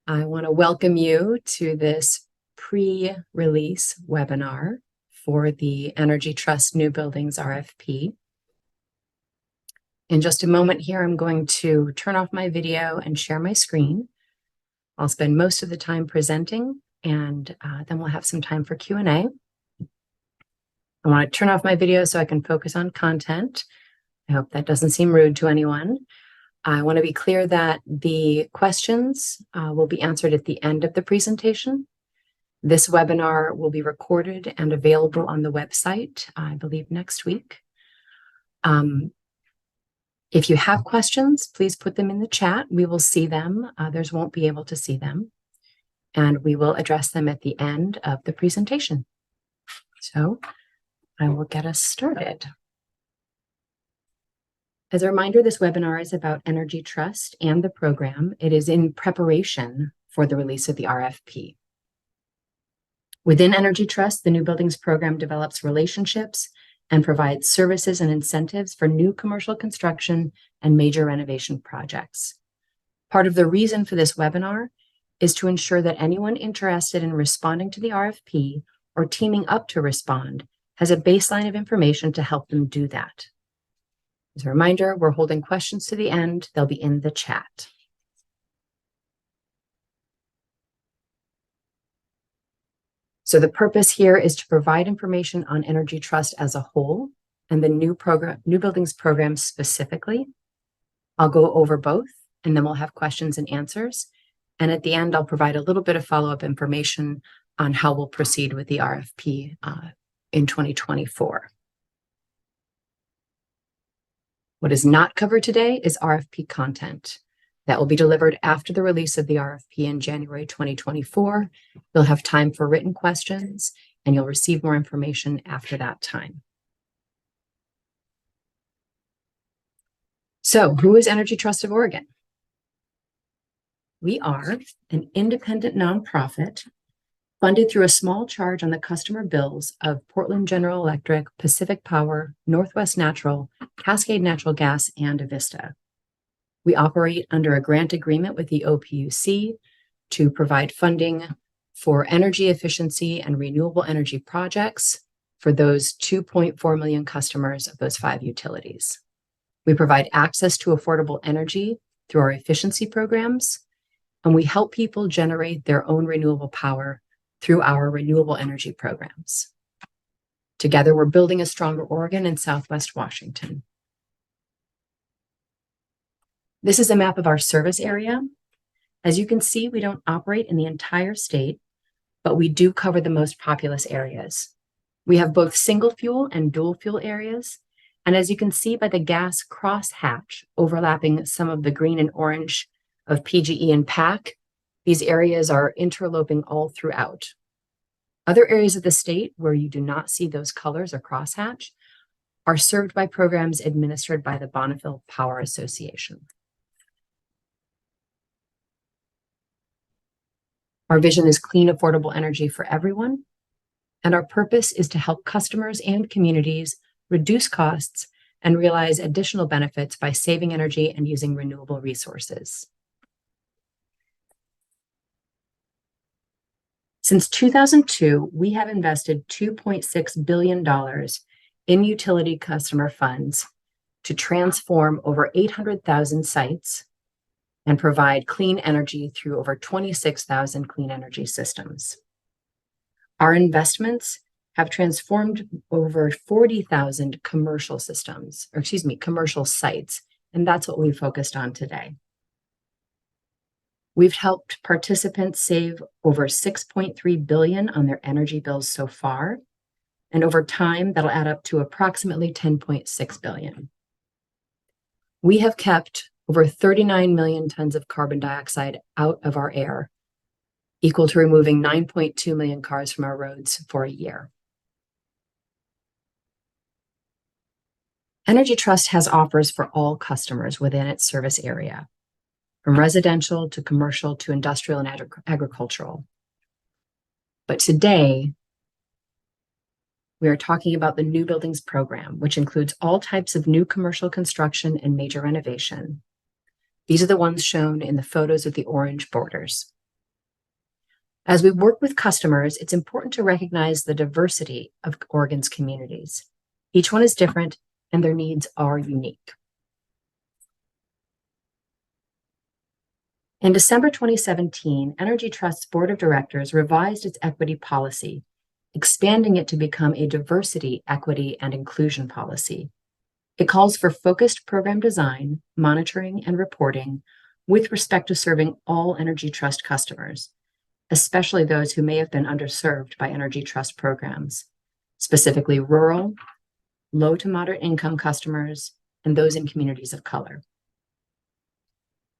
I want to welcome you to this pre-release webinar for the Energy Trust New Buildings RFP. In just a moment here, I'm going to turn off my video and share my screen. I'll spend most of the time presenting, and then we'll have some time for Q&A. I want to turn off my video so I can focus on content. I hope that doesn't seem rude to anyone. I want to be clear that the questions will be answered at the end of the presentation. This webinar will be recorded and available on the website, I believe, next week. If you have questions, please put them in the chat. We will see them. Others won't be able to see them. And we will address them at the end of the presentation. So I will get us started. As a reminder, this webinar is about Energy Trust and the program. It is in preparation for the release of the RFP. Within Energy Trust, the New Buildings program develops relationships and provides services and incentives for new commercial construction and major renovation projects. Part of the reason for this webinar is to ensure that anyone interested in responding to the RFP or teaming up to respond has a baseline of information to help them do that. As a reminder, we're holding questions to the end. They'll be in the chat. So the purpose here is to provide information on Energy Trust as a whole and the New Buildings program specifically. I'll go over both, and then we'll have questions and answers. And at the end, I'll provide a little bit of follow-up information on how we'll proceed with the RFP in 2024. What is not covered today is RFP content. That will be delivered after the release of the RFP in January 2024. You'll have time for written questions, and you'll receive more information after that time. So, who is Energy Trust of Oregon? We are an independent nonprofit funded through a small charge on the customer bills of Portland General Electric, Pacific Power, Northwest Natural, Cascade Natural Gas, and Avista. We operate under a grant agreement with the OPUC to provide funding for energy efficiency and renewable energy projects for those 2.4 million customers of those 5 utilities. We provide access to affordable energy through our efficiency programs, and we help people generate their own renewable power through our renewable energy programs. Together, we're building a stronger Oregon and Southwest Washington. This is a map of our service area. As you can see, we don't operate in the entire state, but we do cover the most populous areas. We have both single fuel and dual fuel areas. And as you can see by the gas crosshatch overlapping some of the green and orange of PGE and PAC, these areas are interloping all throughout. Other areas of the state where you do not see those colors or crosshatch are served by programs administered by the Bonneville Power Association. Our vision is clean, affordable energy for everyone, and our purpose is to help customers and communities reduce costs and realize additional benefits by saving energy and using renewable resources. Since 2002, we have invested $2.6 billion in utility customer funds to transform over 800,000 sites and provide clean energy through over 26,000 clean energy systems. Our investments have transformed over 40,000 commercial commercial sites, and that's what we focused on today. We've helped participants save over $6.3 billion on their energy bills so far, and over time, that'll add up to approximately $10.6 billion. We have kept over 39 million tons of carbon dioxide out of our air, equal to removing 9.2 million cars from our roads for a year. Energy Trust has offers for all customers within its service area, from residential to commercial to industrial and agricultural. But today, we are talking about the New Buildings program, which includes all types of new commercial construction and major renovation. These are the ones shown in the photos with the orange borders. As we work with customers, it's important to recognize the diversity of Oregon's communities. Each one is different and their needs are unique. In December 2017, Energy Trust's Board of Directors revised its equity policy, expanding it to become a diversity, equity, and inclusion policy. It calls for focused program design, monitoring, and reporting with respect to serving all Energy Trust customers, especially those who may have been underserved by Energy Trust programs, specifically rural, low to moderate income customers, and those in communities of color.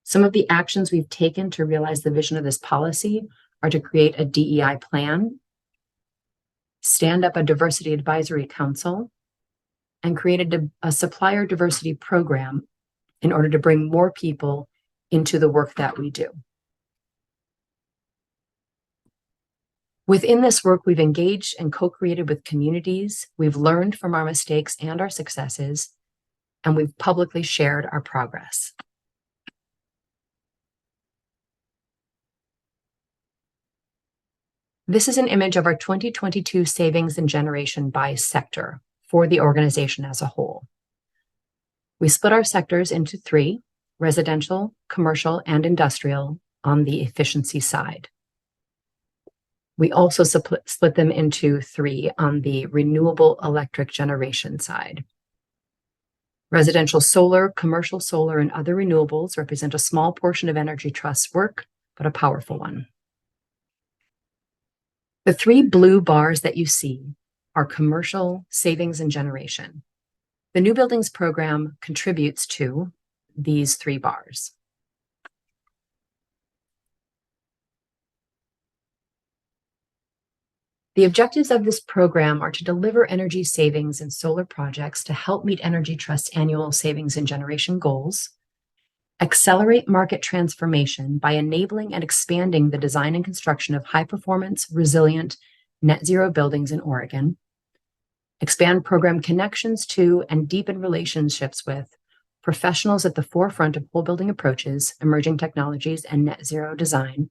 Some of the actions we've taken to realize the vision of this policy are to create a DEI plan, stand up a diversity advisory council, and create a supplier diversity program in order to bring more people into the work that we do. Within this work, we've engaged and co-created with communities, we've learned from our mistakes and our successes, and we've publicly shared our progress. This is an image of our 2022 savings and generation by sector for the organization as a whole. We split our sectors into 3, residential, commercial, and industrial on the efficiency side. We also split them into 3 on the renewable electric generation side. Residential solar, commercial solar, and other renewables represent a small portion of Energy Trust's work, but a powerful one. The 3 blue bars that you see are commercial, savings, and generation. The New Buildings program contributes to these 3 bars. The objectives of this program are to deliver energy savings in solar projects to help meet Energy Trust's annual savings and generation goals, accelerate market transformation by enabling and expanding the design and construction of high-performance, resilient, net zero buildings in Oregon, expand program connections to and deepen relationships with professionals at the forefront of whole building approaches, emerging technologies, and net zero design,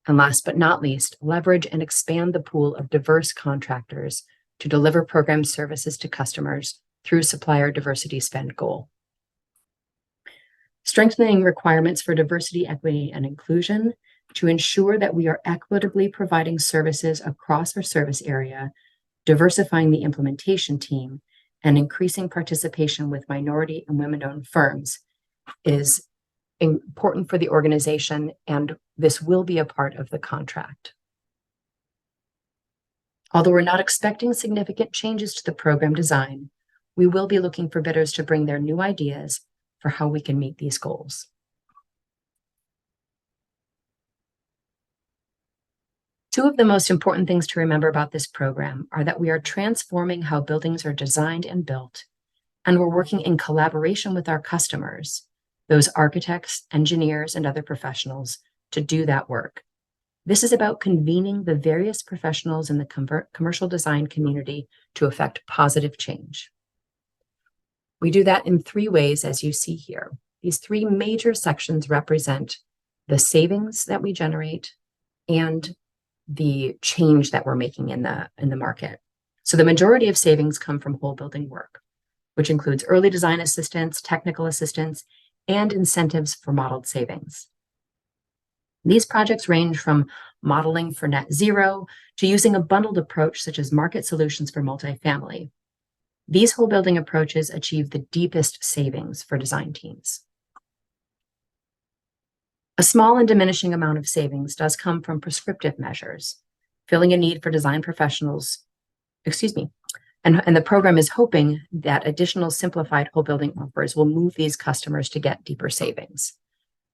and last but not least, leverage and expand the pool of diverse contractors to deliver program services to customers through supplier diversity spend goal. Strengthening requirements for diversity, equity, and inclusion to ensure that we are equitably providing services across our service area, diversifying the implementation team, and increasing participation with minority and women-owned firms is important for the organization, and this will be a part of the contract. Although we're not expecting significant changes to the program design, we will be looking for bidders to bring their new ideas for how we can meet these goals. Two of the most important things to remember about this program are that we are transforming how buildings are designed and built, and we're working in collaboration with our customers, those architects, engineers, and other professionals, to do that work. This is about convening the various professionals in the commercial design community to effect positive change. We do that in 3 ways, as you see here. These 3 major sections represent the savings that we generate and the change that we're making in the market. So the majority of savings come from whole building work, which includes early design assistance, technical assistance, and incentives for modeled savings. These projects range from modeling for net zero to using a bundled approach such as market solutions for multifamily. These whole building approaches achieve the deepest savings for design teams. A small and diminishing amount of savings does come from prescriptive measures, filling a need for design professionals, and the program is hoping that additional simplified whole building offers will move these customers to get deeper savings.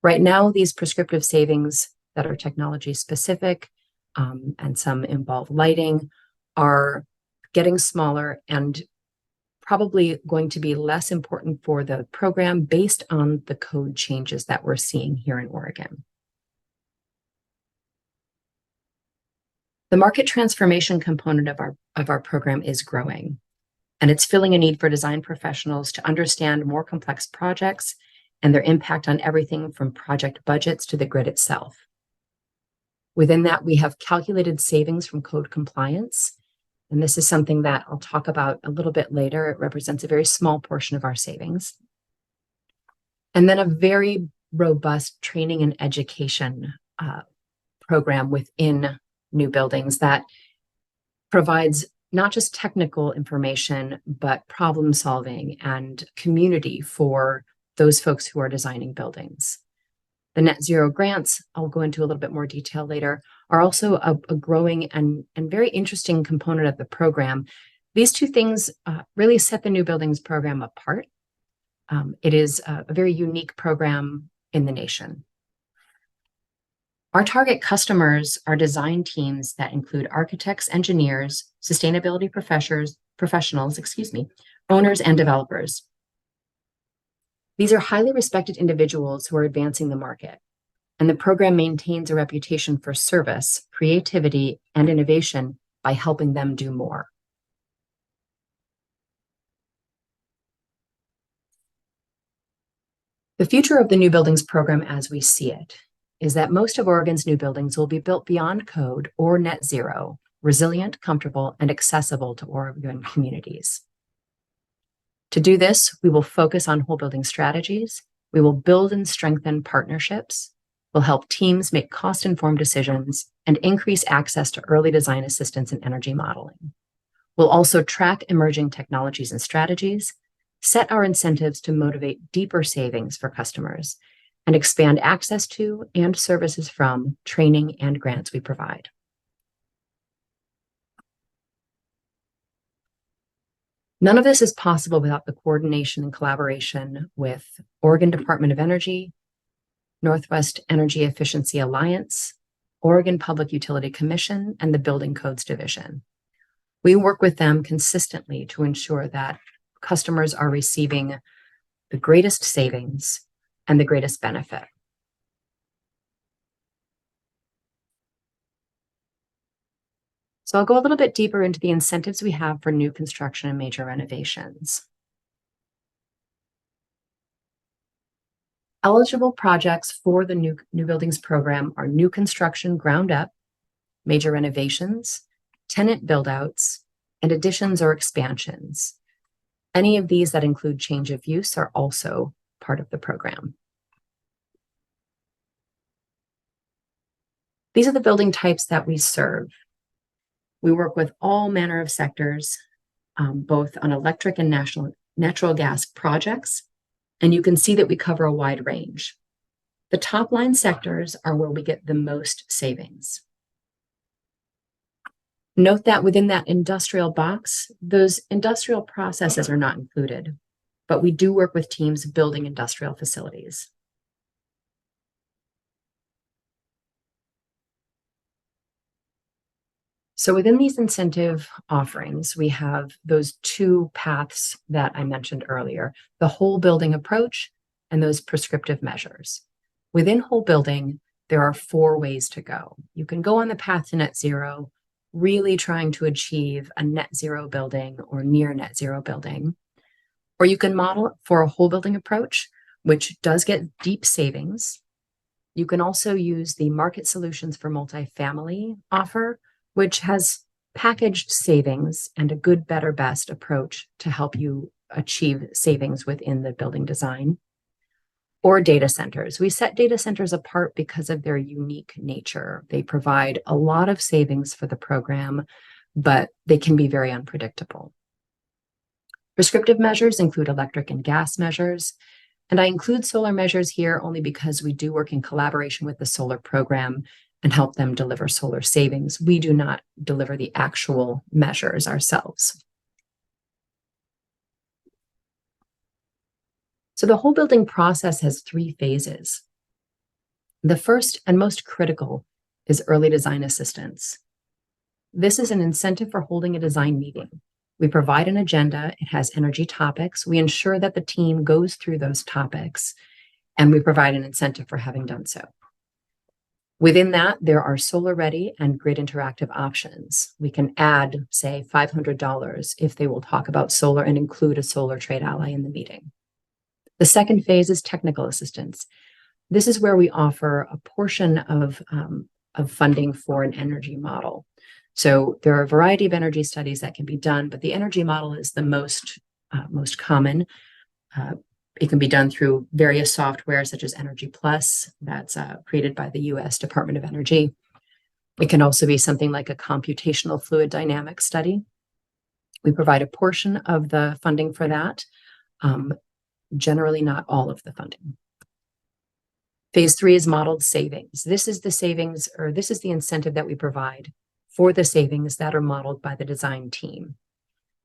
Right now, these prescriptive savings that are technology specific and some involve lighting are getting smaller and probably going to be less important for the program based on the code changes that we're seeing here in Oregon. The market transformation component of our program is growing, and it's filling a need for design professionals to understand more complex projects and their impact on everything from project budgets to the grid itself. Within that, we have calculated savings from code compliance. And this is something that I'll talk about a little bit later. It represents a very small portion of our savings. And then a very robust training and education program within new buildings that provides not just technical information, but problem solving and community for those folks who are designing buildings. The net zero grants, I'll go into a little bit more detail later, are also a growing and very interesting component of the program. These two things really set the new buildings program apart. It is a very unique program in the nation. Our target customers are design teams that include architects, engineers, sustainability professionals, owners, and developers. These are highly respected individuals who are advancing the market, and the program maintains a reputation for service, creativity, and innovation by helping them do more. The future of the new buildings program as we see it is that most of Oregon's new buildings will be built beyond code or net zero, resilient, comfortable, and accessible to Oregon communities. To do this, we will focus on whole building strategies. We will build and strengthen partnerships. We'll help teams make cost-informed decisions and increase access to early design assistance and energy modeling. We'll also track emerging technologies and strategies, set our incentives to motivate deeper savings for customers, and expand access to and services from training and grants we provide. None of this is possible without the coordination and collaboration with Oregon Department of Energy, Northwest Energy Efficiency Alliance, Oregon Public Utility Commission, and the Building Codes Division. We work with them consistently to ensure that customers are receiving the greatest savings and the greatest benefit. So I'll go a little bit deeper into the incentives we have for new construction and major renovations. Eligible projects for the new buildings program are new construction ground up, major renovations, tenant build-outs, and additions or expansions. Any of these that include change of use are also part of the program. These are the building types that we serve. We work with all manner of sectors, both on electric and natural gas projects, and you can see that we cover a wide range. The top line sectors are where we get the most savings. Note that within that industrial box, those industrial processes are not included, but we do work with teams building industrial facilities. So within these incentive offerings, we have those two paths that I mentioned earlier, the whole building approach and those prescriptive measures. Within whole building, there are 4 ways to go. You can go on the path to net zero, really trying to achieve a net zero building or near net zero building. Or you can model for a whole building approach, which does get deep savings. You can also use the Market Solutions for Multifamily offer, which has packaged savings and a good, better, best approach to help you achieve savings within the building design. Or data centers. We set data centers apart because of their unique nature. They provide a lot of savings for the program, but they can be very unpredictable. Prescriptive measures include electric and gas measures, and I include solar measures here only because we do work in collaboration with the solar program and help them deliver solar savings. We do not deliver the actual measures ourselves. So the whole building process has 3 phases. The first and most critical is early design assistance. This is an incentive for holding a design meeting. We provide an agenda, it has energy topics. We ensure that the team goes through those topics, and we provide an incentive for having done so. Within that, there are solar ready and grid interactive options. We can add, say, $500 if they will talk about solar and include a solar trade ally in the meeting. The second phase is technical assistance. This is where we offer a portion of of funding for an energy model. So there are a variety of energy studies that can be done, but the energy model is the most common. It can be done through various software such as Energy Plus, that's created by the US Department of Energy. It can also be something like a computational fluid dynamics study. We provide a portion of the funding for that, generally not all of the funding. Phase 3 is modeled savings. This is the savings, or this is the incentive that we provide for the savings that are modeled by the design team.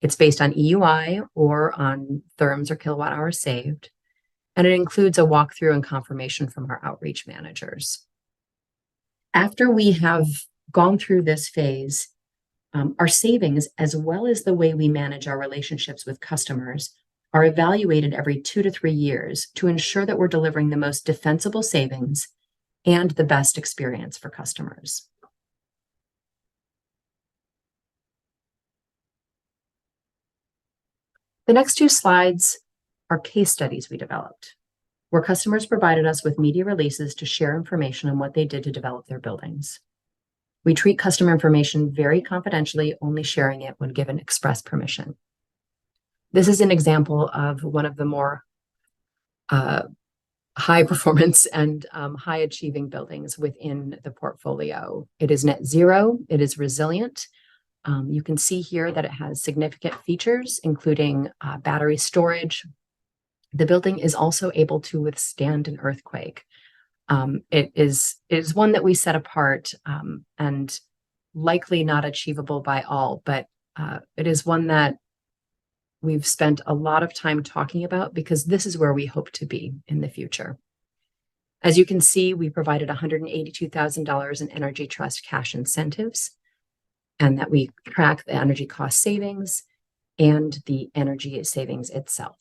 It's based on EUI or on therms or kilowatt hours saved, and it includes a walkthrough and confirmation from our outreach managers. After we have gone through this phase, our savings, as well as the way we manage our relationships with customers, are evaluated every 2 to 3 years to ensure that we're delivering the most defensible savings and the best experience for customers. The next 2 slides are case studies we developed, where customers provided us with media releases to share information on what they did to develop their buildings. We treat customer information very confidentially, only sharing it when given express permission. This is an example of one of the more high performance and high achieving buildings within the portfolio. It is net zero, it is resilient. You can see here that it has significant features, including battery storage. The building is also able to withstand an earthquake. It is one that we set apart and likely not achievable by all, but it is one that we've spent a lot of time talking about because this is where we hope to be in the future. As you can see, we provided $182,000 in Energy Trust cash incentives, and that we track the energy cost savings and the energy savings itself.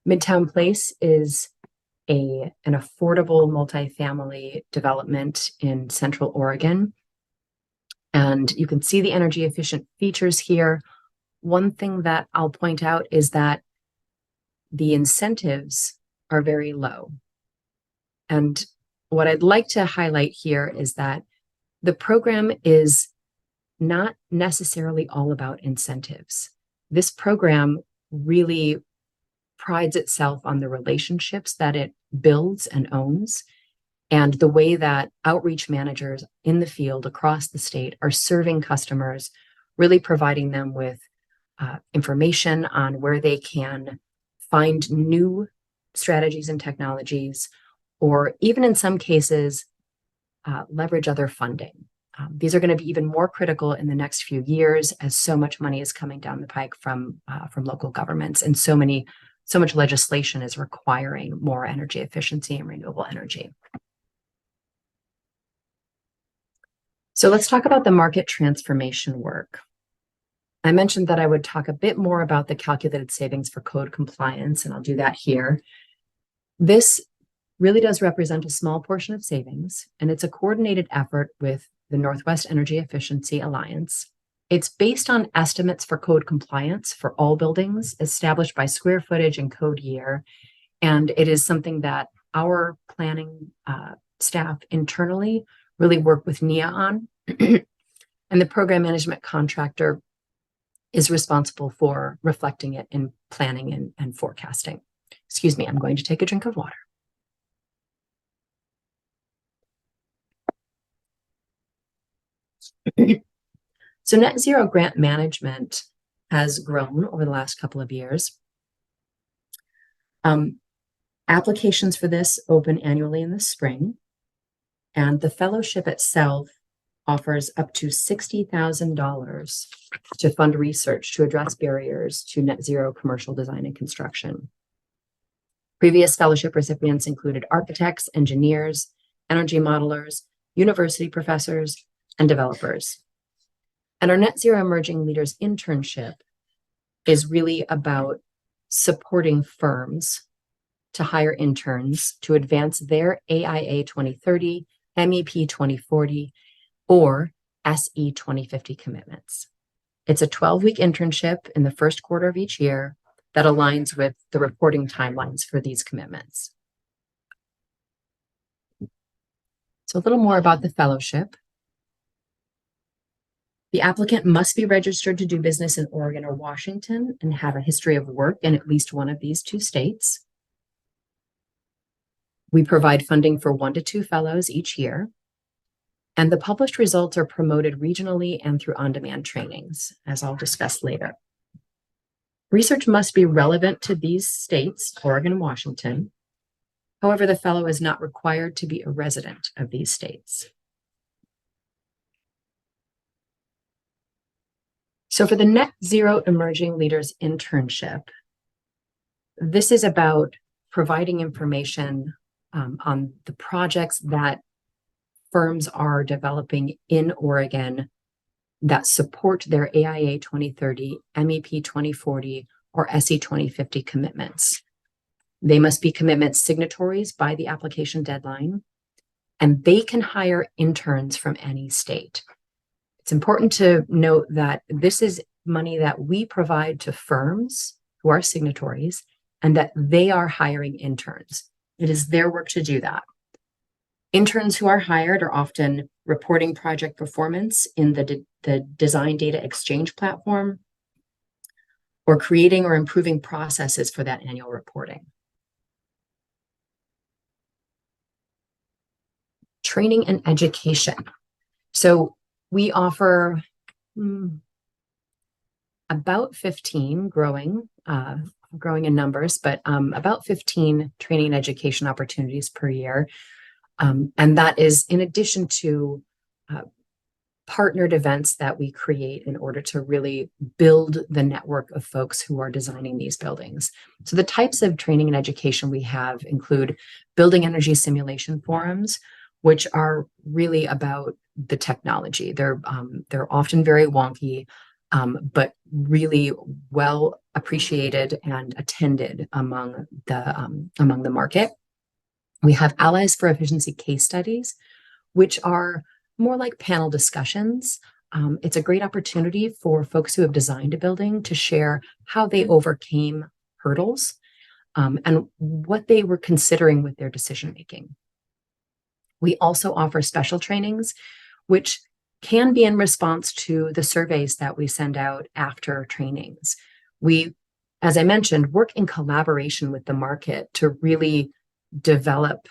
Midtown Place is an affordable multifamily development in Central Oregon. And you can see the energy efficient features here. One thing that I'll point out is that the incentives are very low. And what I'd like to highlight here is that the program is not necessarily all about incentives. This program really prides itself on the relationships that it builds and owns, and the way that outreach managers in the field across the state are serving customers, really providing them with information on where they can find new strategies and technologies, or even in some cases, leverage other funding. These are going to be even more critical in the next few years as so much money is coming down the pike from local governments, and so much legislation is requiring more energy efficiency and renewable energy. So let's talk about the market transformation work. I mentioned that I would talk a bit more about the calculated savings for code compliance, and I'll do that here. This really does represent a small portion of savings, and it's a coordinated effort with the Northwest Energy Efficiency Alliance. It's based on estimates for code compliance for all buildings established by square footage and code year, and it is something that our planning staff internally really work with NEA on, and the program management contractor is responsible for reflecting it in planning and forecasting. Excuse me, I'm going to take a drink of water. So net zero grant management has grown over the last couple of years. Applications for this open annually in the spring, and the fellowship itself offers up to $60,000 to fund research to address barriers to net zero commercial design and construction. Previous fellowship recipients included architects, engineers, energy modelers, university professors, and developers. And our Net Zero Emerging Leaders internship is really about supporting firms to hire interns to advance their AIA 2030, MEP 2040, or SE 2050 commitments. It's a 12-week internship in the first quarter of each year that aligns with the reporting timelines for these commitments. So a little more about the fellowship. The applicant must be registered to do business in Oregon or Washington and have a history of work in at least one of these two states. We provide funding for 1 to 2 fellows each year. And the published results are promoted regionally and through on-demand trainings, as I'll discuss later. Research must be relevant to these states, Oregon and Washington. However, the fellow is not required to be a resident of these states. So for the Net Zero Emerging Leaders Internship, this is about providing information on the projects that firms are developing in Oregon that support their AIA 2030, MEP 2040, or SE 2050 commitments. They must be commitment signatories by the application deadline, and they can hire interns from any state. It's important to note that this is money that we provide to firms who are signatories and that they are hiring interns. It is their work to do that. Interns who are hired are often reporting project performance in the Design Data Exchange platform or creating or improving processes for that annual reporting. Training and education. So we offer about 15 growing in numbers, but about 15 training and education opportunities per year. And that is in addition to partnered events that we create in order to really build the network of folks who are designing these buildings. So the types of training and education we have include building energy simulation forums, which are really about the technology. They're often very wonky, but really well appreciated and attended among the market. We have Allies for Efficiency case studies, which are more like panel discussions. It's a great opportunity for folks who have designed a building to share how they overcame hurdles and what they were considering with their decision making. We also offer special trainings, which can be in response to the surveys that we send out after trainings. We, as I mentioned, work in collaboration with the market to really develop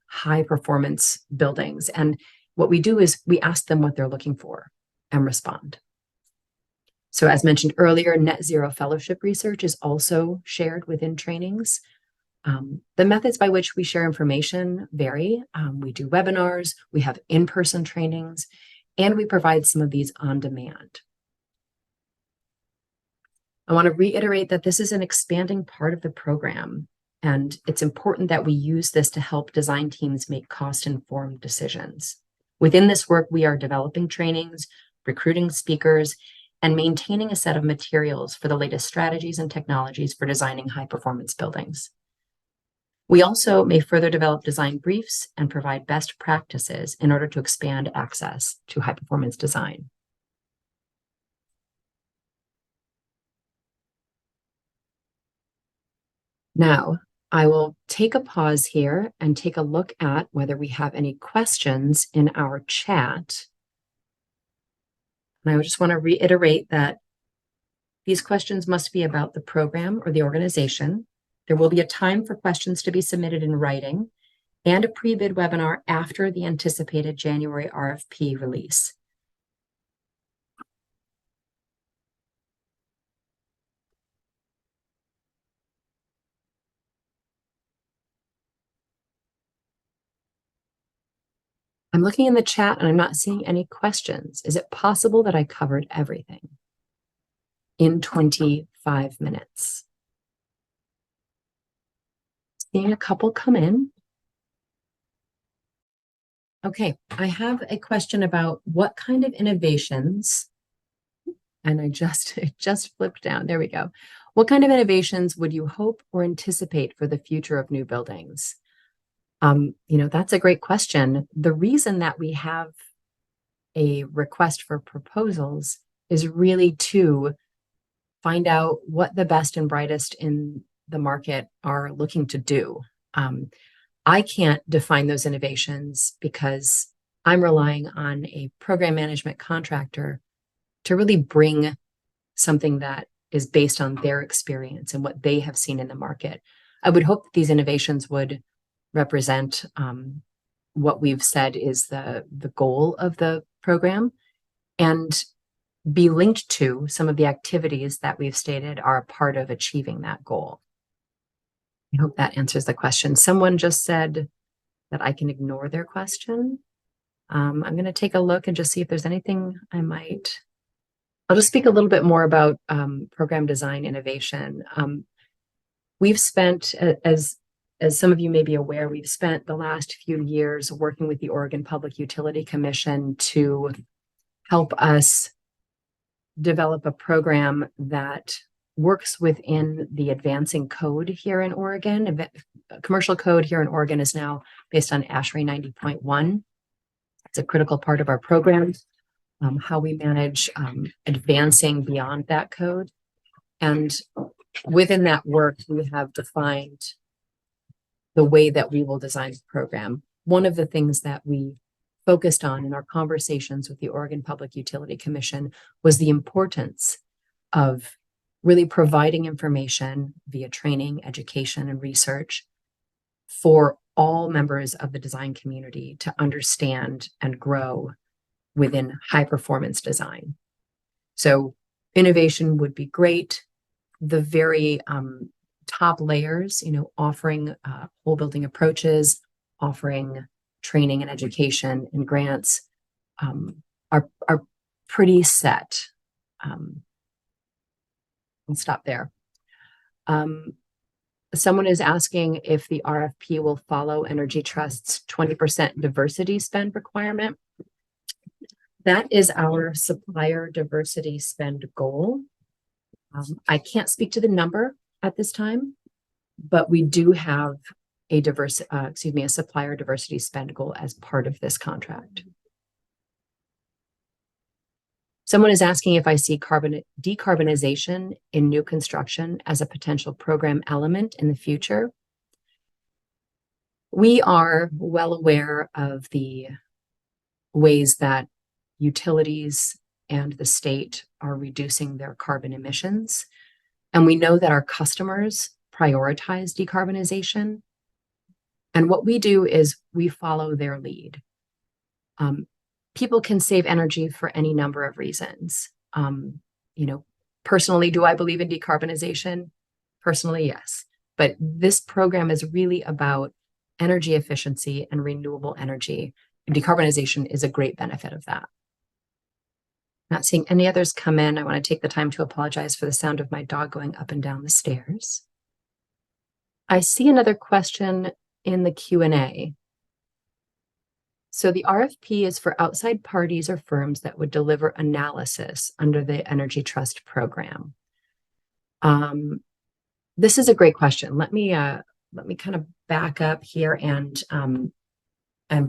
high performance buildings. And what we do is we ask them what they're looking for and respond. So as mentioned earlier, net zero fellowship research is also shared within trainings. The methods by which we share information vary. We do webinars, we have in-person trainings, and we provide some of these on demand. I want to reiterate that this is an expanding part of the program, and it's important that we use this to help design teams make cost-informed decisions. Within this work, we are developing trainings, recruiting speakers, and maintaining a set of materials for the latest strategies and technologies for designing high-performance buildings. We also may further develop design briefs and provide best practices in order to expand access to high-performance design. Now, I will take a pause here and take a look at whether we have any questions in our chat. And I just want to reiterate that these questions must be about the program or the organization. There will be a time for questions to be submitted in writing and a pre-bid webinar after the anticipated January RFP release. I'm looking in the chat and I'm not seeing any questions. Is it possible that I covered everything in 25 minutes? Seeing a couple come in. Okay, I have a question about what kind of innovations, and it just flipped down. There we go. What kind of innovations would you hope or anticipate for the future of new buildings? That's a great question. The reason that we have a request for proposals is really to find out what the best and brightest in the market are looking to do. I can't define those innovations because I'm relying on a program management contractor to really bring something that is based on their experience and what they have seen in the market. I would hope that these innovations would represent what we've said is the goal of the program and be linked to some of the activities that we've stated are a part of achieving that goal. I hope that answers the question. Someone just said that I can ignore their question. I'm going to take a look and just see if there's anything I'll just speak a little bit more about program design innovation. We've spent, as some of you may be aware, we've spent the last few years working with the Oregon Public Utility Commission to help us develop a program that works within the advancing code here in Oregon. Commercial code here in Oregon is now based on ASHRAE 90.1. It's a critical part of our program, how we manage advancing beyond that code. And within that work, we have defined the way that we will design the program. One of the things that we focused on in our conversations with the Oregon Public Utility Commission was the importance of really providing information via training, education, and research for all members of the design community to understand and grow within high performance design. So innovation would be great. The very top layers, offering whole building approaches, offering training and education and grants are pretty set. I'll stop there. Someone is asking if the RFP will follow Energy Trust's 20% diversity spend requirement. That is our supplier diversity spend goal. I can't speak to the number at this time, but we do have a supplier diversity spend goal as part of this contract. Someone is asking if I see decarbonization in new construction as a potential program element in the future. We are well aware of the ways that utilities and the state are reducing their carbon emissions. And we know that our customers prioritize decarbonization. And what we do is we follow their lead. People can save energy for any number of reasons. Personally, do I believe in decarbonization? Personally, yes. But this program is really about energy efficiency and renewable energy. Decarbonization is a great benefit of that. Not seeing any others come in. I want to take the time to apologize for the sound of my dog going up and down the stairs. I see another question in the Q&A. So the RFP is for outside parties or firms that would deliver analysis under the Energy Trust program. This is a great question. Let me kind of back up here and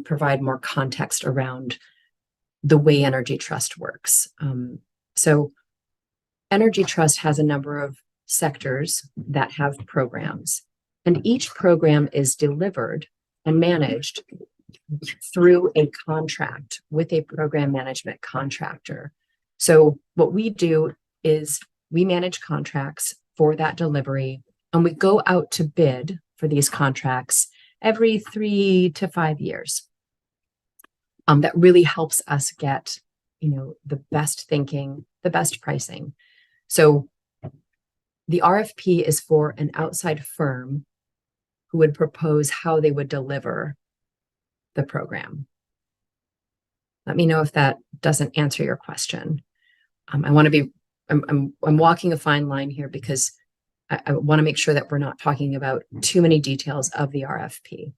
provide more context around the way Energy Trust works. So Energy Trust has a number of sectors that have programs, and each program is delivered and managed through a contract with a program management contractor. So what we do is we manage contracts for that delivery, and we go out to bid for these contracts every 3 to 5 years. That really helps us get, the best thinking, the best pricing. So the RFP is for an outside firm who would propose how they would deliver the program. Let me know if that doesn't answer your question. I'm walking a fine line here because I want to make sure that we're not talking about too many details of the RFP.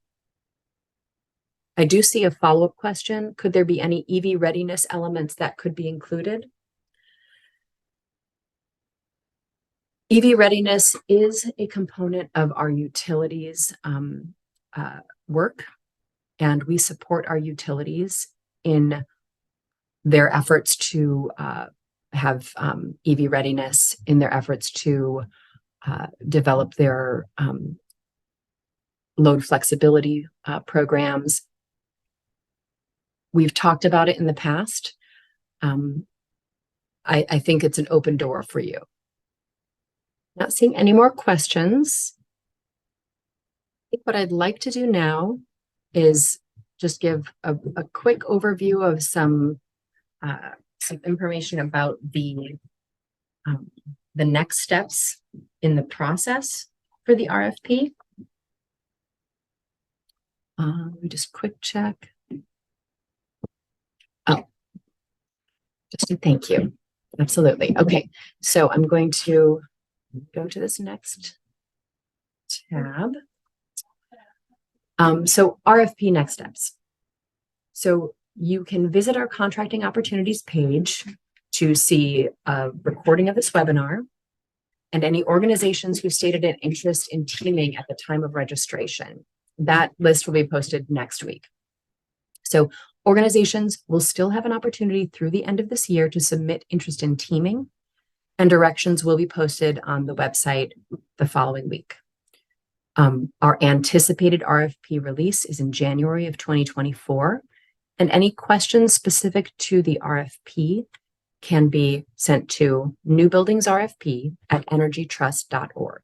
I do see a follow-up question. Could there be any EV readiness elements that could be included? EV readiness is a component of our utilities work, and we support our utilities in their efforts to have EV readiness, in their efforts to develop their load flexibility programs. We've talked about it in the past. I think it's an open door for you. Not seeing any more questions. I think what I'd like to do now is just give a quick overview of some information about the next steps in the process for the RFP. Let me just quick check. Oh, just a thank you. Absolutely. Okay, so I'm going to go to this next tab. So RFP next steps. So you can visit our contracting opportunities page to see a recording of this webinar and any organizations who stated an interest in teaming at the time of registration. That list will be posted next week. So organizations will still have an opportunity through the end of this year to submit interest in teaming, and directions will be posted on the website the following week. Our anticipated RFP release is in January of 2024, and any questions specific to the RFP can be sent to newbuildingsrfp@energytrust.org.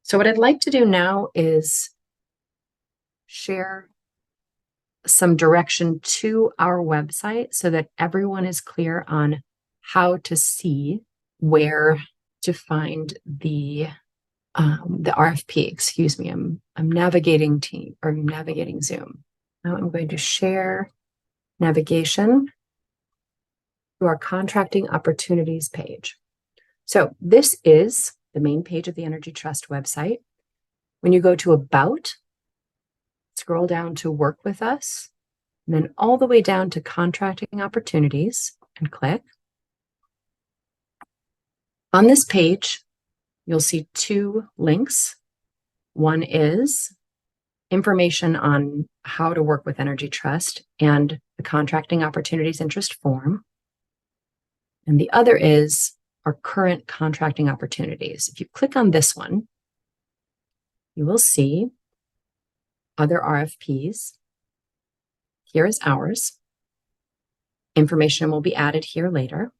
So what I'd like to do now is share some direction to our website so that everyone is clear on how to see where to find the RFP. Excuse me, I'm navigating Zoom. Now I'm going to share navigation to our contracting opportunities page. So this is the main page of the Energy Trust website. When you go to About, scroll down to Work with Us, and then all the way down to Contracting Opportunities and click. On this page, you'll see two links. One is information on how to work with Energy Trust and the Contracting Opportunities Interest Form. And the other is our current contracting opportunities. If you click on this one, you will see other RFPs. Here is ours. Information will be added here later.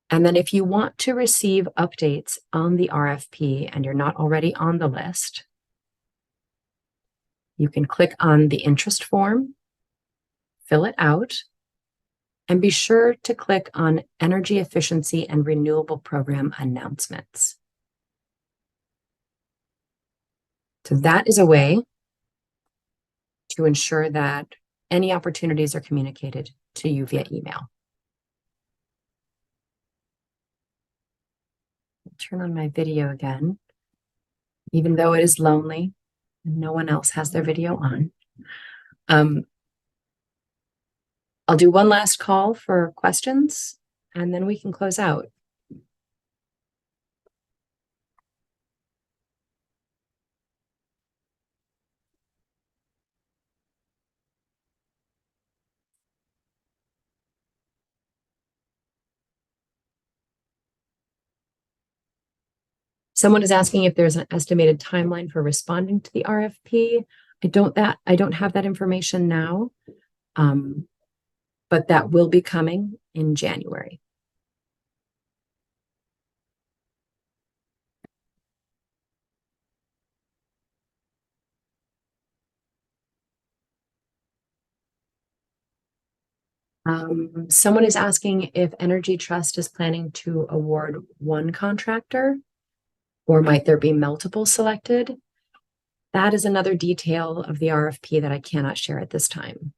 And then if you want to receive updates on the RFP and you're not already on the list, you can click on the interest form, fill it out, and be sure to click on Energy Efficiency and Renewable Program Announcements. So that is a way to ensure that any opportunities are communicated to you via email. I'll turn on my video again, even though it is lonely and no one else has their video on. I'll do one last call for questions, and then we can close out. Someone is asking if there's an estimated timeline for responding to the RFP. I don't have that information now, but that will be coming in January. Someone is asking if Energy Trust is planning to award one contractor, or might there be multiple selected? That is another detail of the RFP that I cannot share at this time.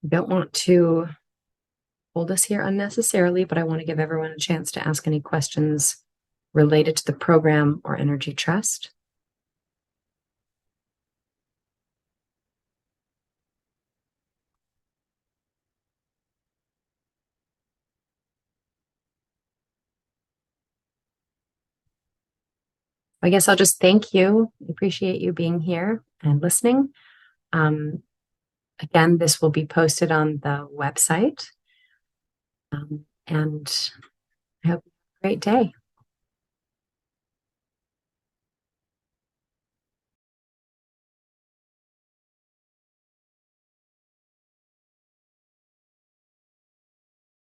I don't want to hold us here unnecessarily, but I want to give everyone a chance to ask any questions related to the program or Energy Trust. I guess I'll just thank you. I appreciate you being here and listening. Um, Again, this will be posted on the website. And I hope you have a great day.